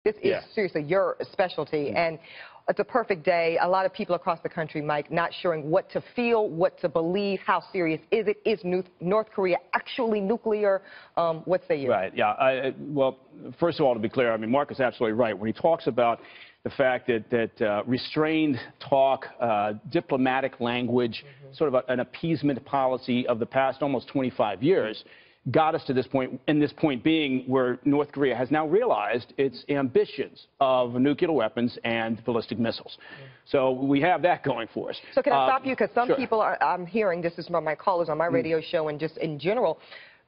This is seriously your specialty, and it's a perfect day. A lot of people across the country, Mike, not sure what to feel, what to believe, how serious is it? Is North Korea actually nuclear? What say you? Right, yeah. Well, first of all, to be clear, I mean, Mark is absolutely right. When he talks about the fact that restrained talk, diplomatic language, sort of an appeasement policy of the past almost 25 years, got us to this point, and this point being where North Korea has now realized its ambitions of nuclear weapons and ballistic missiles. So we have that going for us. So can I stop you? Because some sure. people I'm hearing, this is from my callers on my radio show and just in general,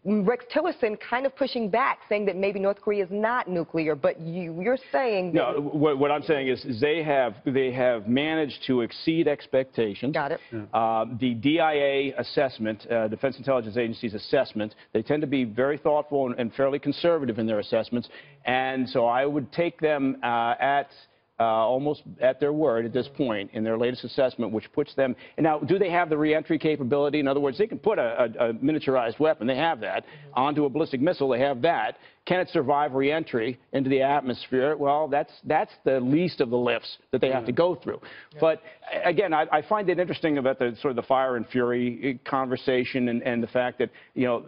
Rex Tillerson kind of pushing back, saying that maybe North Korea is not nuclear, but you're saying that... No, what I'm saying is they have managed to exceed expectations. Got it. The DIA assessment, Defense Intelligence Agency's assessment, they tend to be very thoughtful and fairly conservative in their assessments, and so I would take them almost at their word at this point in their latest assessment, which puts them... And now, do they have the reentry capability? In other words, they can put a miniaturized weapon, they have that, onto a ballistic missile, they have that. Can it survive reentry into the atmosphere? Well, that's the least of the lifts that they have to go through. But again, I find it interesting about the sort of the fire and fury conversation and the fact that, you know,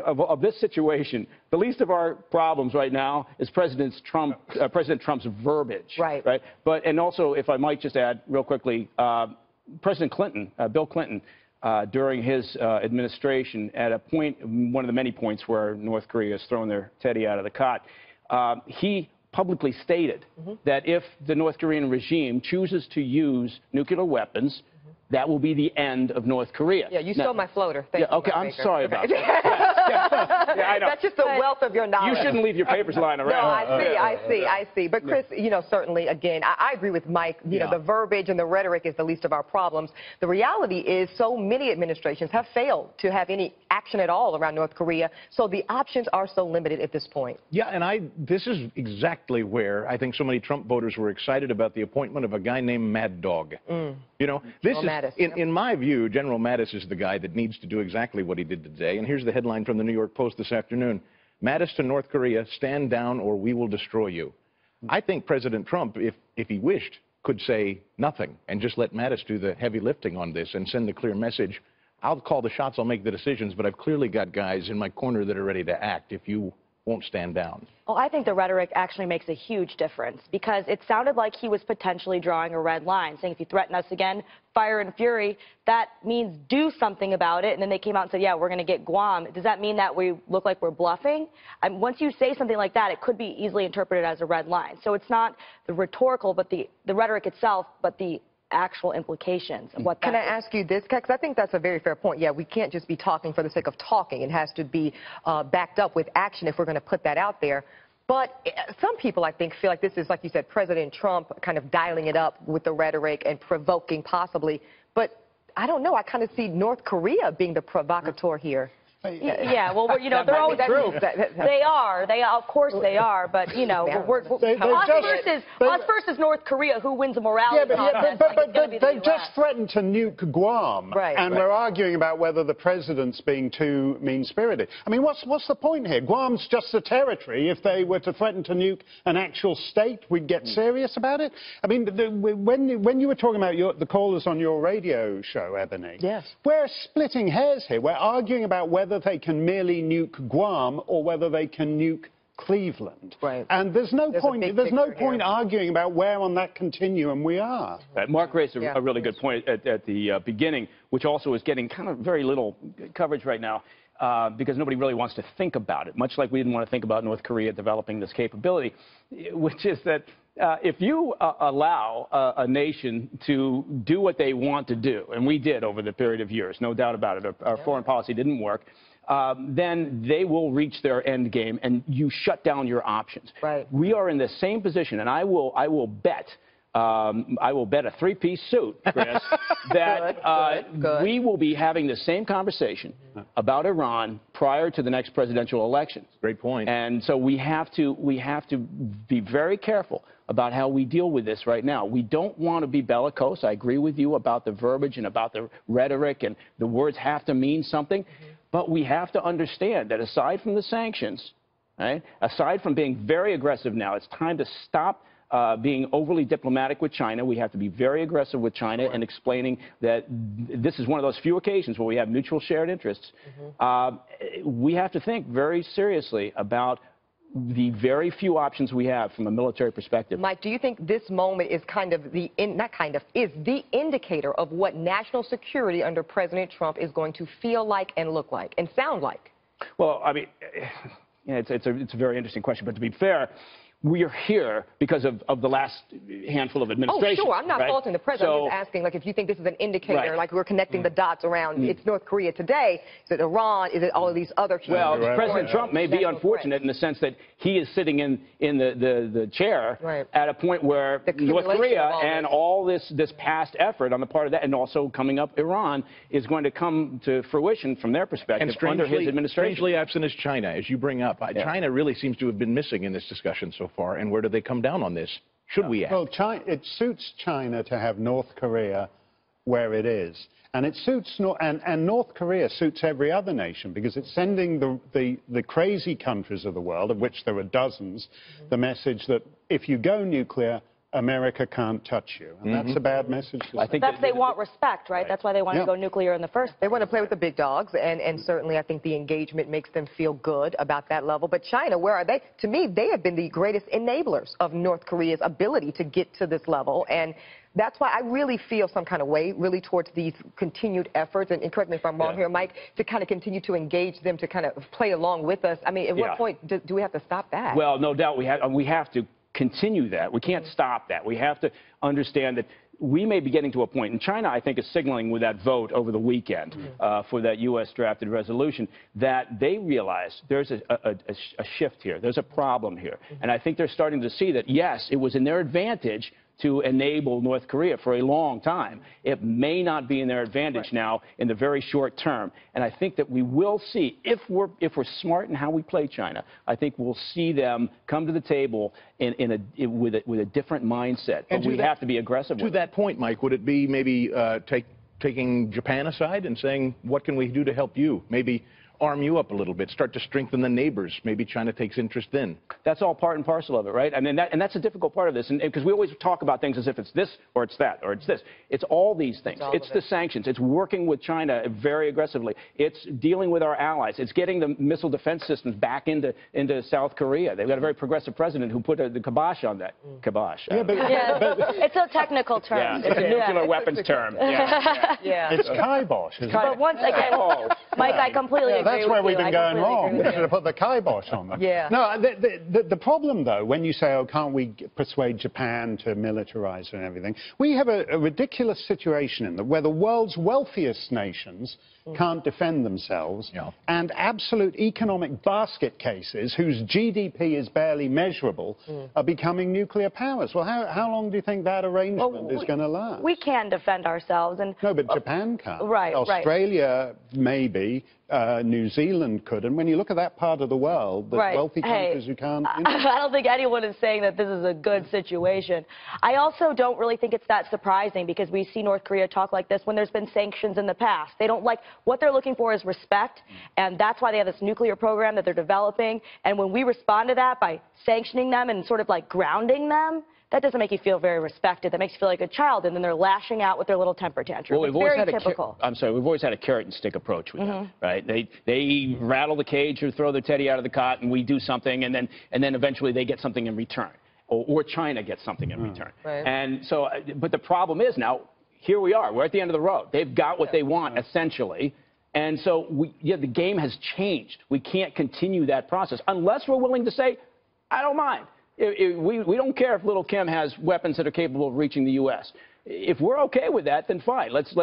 of this situation, the least of our problems right now is President Trump's verbiage. Right. Right. But and also, if I might just add real quickly, President Clinton, Bill Clinton, during his administration, at a point, one of the many points where North Korea has thrown their teddy out of the cot, he publicly stated that if the North Korean regime chooses to use nuclear weapons, that will be the end of North Korea. Yeah, you stole my floater. Thank you, okay, I'm sorry about that. I know. That's just the wealth of your knowledge. You shouldn't leave your papers lying around. No, I see. But Chris, you know, certainly, again, I agree with Mike. You know, the verbiage and the rhetoric is the least of our problems. The reality is so many administrations have failed to have any action at all around North Korea, so the options are so limited at this point. Yeah, and this is exactly where I think so many Trump voters were excited about the appointment of a guy named Mad Dog. You know, this is... In my view, General Mattis is the guy that needs to do exactly what he did today. And here's the headline from the New York Post this afternoon. Mattis to North Korea, stand down or we will destroy you. I think President Trump, if he wished, could say nothing and just let Mattis do the heavy lifting on this and send the clear message. I'll call the shots, I'll make the decisions, but I've clearly got guys in my corner that are ready to act if you won't stand down. Well, I think the rhetoric actually makes a huge difference because it sounded like he was potentially drawing a red line, saying if you threaten us again, fire and fury, that means do something about it. And then they came out and said, yeah, we're going to get Guam. Does that mean that we look like we're bluffing? Once you say something like that, it could be easily interpreted as a red line. So it's not the rhetorical, but the rhetoric itself, but the actual implications of what that Can I ask you this, because I think that's a very fair point. Yeah, we can't just be talking for the sake of talking. It has to be backed up with action if we're going to put that out there. But some people, I think, feel like this is, like you said, President Trump kind of dialing it up with the rhetoric and provoking possibly. But I don't know. I kind of see North Korea being the provocateur here. Yeah, well, you know, they're all true. They are. Of course they are. But, you know, us versus North Korea, who wins a morality contest. But they just threatened to nuke Guam. And we're arguing about whether the president's being too mean-spirited. I mean, what's the point here? Guam's just a territory. If they were to threaten to nuke an actual state, we'd get serious about it? I mean, when you were talking about the callers on your radio show, Ebony, we're splitting hairs here. We're arguing about whether they can merely nuke Guam or whether they can nuke Cleveland. And there's no point arguing about where on that continuum we are. Mark raised a really good point at the beginning, which also is getting kind of very little coverage right now. Because nobody really wants to think about it, much like we didn't want to think about North Korea developing this capability, which is that if you allow a nation to do what they want to do, and we did over the period of years, no doubt about it, our foreign policy didn't work, then they will reach their end game and you shut down your options. We are in the same position, and I will bet a three-piece suit, Chris, that we will be having the same conversation about Iran prior to the next presidential election. Great point. And so we have to be very careful about how we deal with this right now. We don't want to be bellicose. I agree with you about the verbiage and about the rhetoric, and the words have to mean something. But we have to understand that aside from the sanctions, right? Aside from being very aggressive now, it's time to stop being overly diplomatic with China. We have to be very aggressive with China and explaining that this is one of those few occasions where we have mutual shared interests. We have to think very seriously about the very few options we have from a military perspective. Mike, do you think this moment is kind of the, is the indicator of what national security under President Trump is going to feel like and look like and sound like? Well, I mean, it's a very interesting question, but to be fair, we are here because of the last handful of administrations. Oh, sure. I'm not faulting the president. So, I'm just asking, like, if you think this is an indicator, right. like we're connecting the dots around it's North Korea today, is it Iran, is it all of these other huge... Well, President Trump may be unfortunate in the sense that he is sitting in the chair at a point where North Korea and all this past effort on the part of that, and also coming up Iran, is going to come to fruition from their perspective under his administration. Strangely absent is China, as you bring up. China really seems to have been missing in this discussion so far, and where do they come down on this? Should we act? Well, it suits China to have North Korea where it is. And it suits and North Korea suits every other nation because it's sending the crazy countries of the world, of which there are dozens, the message that if you go nuclear, America can't touch you. And that's a bad message. I think they want respect, right? That's why they want to go nuclear in the first place. They want to play with the big dogs, and certainly I think the engagement makes them feel good about that level. But China, where are they? To me, they have been the greatest enablers of North Korea's ability to get to this level. And that's why I really feel some kind of way, really, towards these continued efforts, and correct me if I'm wrong here, Mike, to kind of continue to engage them, to kind of play along with us. I mean, at what point do we have to stop that? Well, no doubt we have to continue that. We can't stop that. We have to understand that we may be getting to a point, and China, I think, is signaling with that vote over the weekend for that U.S. drafted resolution, that they realize there's a shift here. There's a problem here. And I think they're starting to see that, yes, it was in their advantage to enable North Korea for a long time. It may not be in their advantage now in the very short term. And I think that we will see, if we're smart in how we play China, I think we'll see them come to the table with a different mindset. But we have to be aggressive with it. To that point, Mike, would it be maybe taking Japan aside and saying, what can we do to help you? Maybe arm you up a little bit, start to strengthen the neighbors. Maybe China takes interest then. That's all part and parcel of it, right? And that's a difficult part of this, because we always talk about things as if it's this or it's that or it's this. It's all these things. It's the sanctions. It's working with China very aggressively. It's dealing with our allies. It's getting the missile defense systems back into South Korea. They've got a very progressive president who put the kibosh on that. Kibosh. Yeah, it's a technical term. Yeah, it's a nuclear weapons term. It's kibosh, isn't it? But once again, Mike, I completely agree. That's where we've been going wrong. We should have put the kibosh on them. No, the problem, though, when you say, oh, can't we persuade Japan to militarize and everything, we have a ridiculous situation in that where the world's wealthiest nations can't defend themselves, and absolute economic basket cases whose GDP is barely measurable are becoming nuclear powers. Well, how long do you think that arrangement is going to last? We can defend ourselves. No, but Japan can't. Right, Australia, maybe. New Zealand could. And when you look at that part of the world, the wealthy countries who can't... I don't think anyone is saying that this is a good situation. I also don't really think it's that surprising, because we see North Korea talk like this when there's been sanctions in the past. They don't like... What they're looking for is respect, and that's why they have this nuclear program that they're developing. And when we respond to that by sanctioning them and sort of like grounding them, that doesn't make you feel very respected. That makes you feel like a child, and then they're lashing out with their little temper tantrum. Well, it's very typical. we've always had a carrot and stick approach with them, right? They rattle the cage or throw their teddy out of the cot, and we do something, and then eventually they get something in return, or China gets something in return. And so, but the problem is now, here we are. We're at the end of the road. They've got what they want, essentially. And so, the game has changed. We can't continue that process unless we're willing to say, I don't mind. We don't care if little Kim has weapons that are capable of reaching the U.S. If we're okay with that, then fine. Let's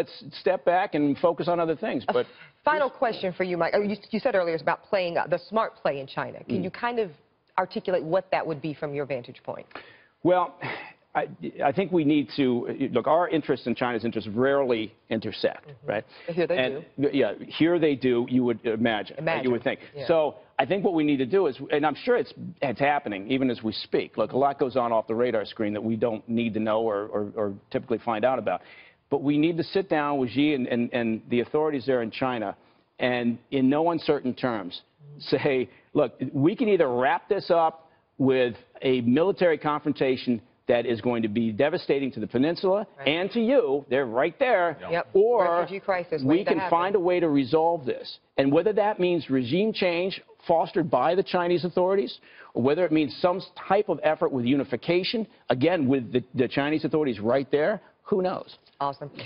step back and focus on other things. But final question for you, Mike. You said earlier it's about playing the smart play in China. Can you kind of articulate what that would be from your vantage point? Well, I think we need to look. Our interests and China's interests rarely intersect, right? Here they do. Yeah, here they do. You would imagine. You would think. So I think what we need to do is, and I'm sure it's happening even as we speak. Look, a lot goes on off the radar screen that we don't need to know or typically find out about. But we need to sit down with Xi and the authorities there in China, and in no uncertain terms, say, look, we can either wrap this up with a military confrontation that is going to be devastating to the peninsula and to you, they're right there, or we can find a way to resolve this. And whether that means regime change fostered by the Chinese authorities, or whether it means some type of effort with unification, again, with the Chinese authorities right there, who knows? Awesome.